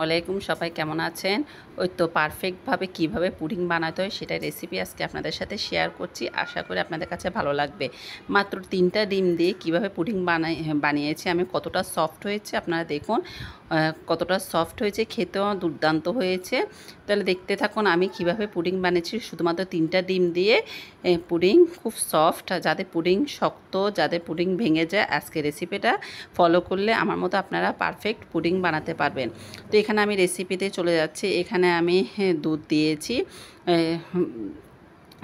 আলাইকুম সবাই কেমন আছেন? ওই তো পারফেক্টভাবে কিভাবে পুডিং বানাতে হয় সেটার রেসিপি আজকে আপনাদের সাথে শেয়ার করছি। আশা করি আপনাদের কাছে ভালো লাগবে। মাত্র ৩টা ডিম দিয়ে কিভাবে পুডিং বানিয়েছি আমি, কতটা সফট হয়েছে আপনারা দেখুন। কতটা সফট হয়েছে, খেতেও দুর্দান্ত হয়েছে। তাহলে দেখতে থাকুন আমি কিভাবে পুডিং বানিয়েছি শুধুমাত্র 3টা ডিম দিয়ে। পুডিং খুব সফট, যাদের পুডিং শক্ত, যাদের পুডিং ভেঙে যায়, আজকে রেসিপিটা ফলো করলে আমার মতো আপনারা পারফেক্ট পুডিং বানাতে পারবেন। তো এখানে আমি রেসিপিতে চলে যাচ্ছি। এখানে আমি দুধ দিয়েছি,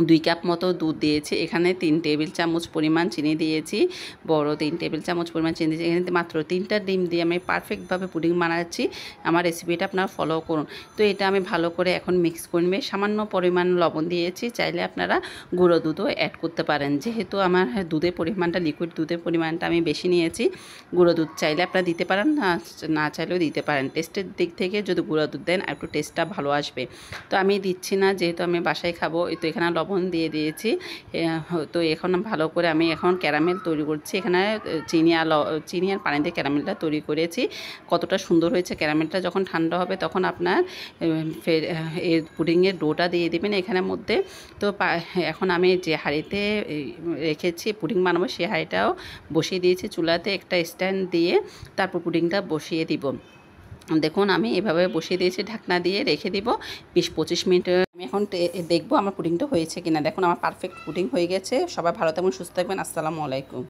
2 কাপ মতো দুধ দিয়েছি। এখানে 3 টেবিল চামচ পরিমাণ চিনি দিয়েছি, বড় 3 টেবিল চামচ পরিমাণ চিনি দিয়েছি। এখানে মাত্র 3টা ডিম দিয়ে আমি পারফেক্টভাবে পুডিং বানাচ্ছি। আমার রেসিপিটা আপনারা ফলো করুন। তো এটা আমি ভালো করে এখন মিক্স করে নেব। সামান্য পরিমাণ লবণ দিয়েছি, চাইলে আপনারা গুঁড়ো দুধও অ্যাড করতে পারেন। যেহেতু আমার দুধের পরিমাণটা, লিকুইড দুধের পরিমাণটা আমি বেশি নিয়েছি, গুঁড়ো দুধ চাইলে আপনারা দিতে পারেন, না চাইলেও দিতে পারেন। টেস্টের দিক থেকে যদি গুঁড়ো দুধ দেন একটু টেস্টটা ভালো আসবে। তো আমি দিচ্ছি না, যেহেতু আমি বাসায় খাবো। তো এখানে লবণ দিয়ে দিয়েছি। তো এখন ভালো করে আমি এখন ক্যারামেল তৈরি করছি। এখানে চিনি আর পানি দিয়ে ক্যারামেলটা তৈরি করেছি। কতটা সুন্দর হয়েছে ক্যারামেলটা। যখন ঠান্ডা হবে তখন আপনার ফের এর পুডিংয়ের ডোটা দিয়ে দেবেন এখানের মধ্যে। তো এখন আমি যে হাঁড়িতে রেখেছি পুডিং বানাবো, সেই হাঁড়িটাও বসিয়ে দিয়েছি চুলাতে, একটা স্ট্যান্ড দিয়ে। তারপর পুডিংটা বসিয়ে দিব। দেখুন আমি এভাবে বসিয়ে দিয়েছি, ঢাকনা দিয়ে রেখে দিব 20-25 মিনিট। আমি এখন দেখবো আমার পুডিংটা হয়েছে কিনা। দেখুন আমার পারফেক্ট পুডিং হয়ে গেছে। সবাই ভালো থাকবেন, সুস্থ থাকবেন। আসসালামু আলাইকুম।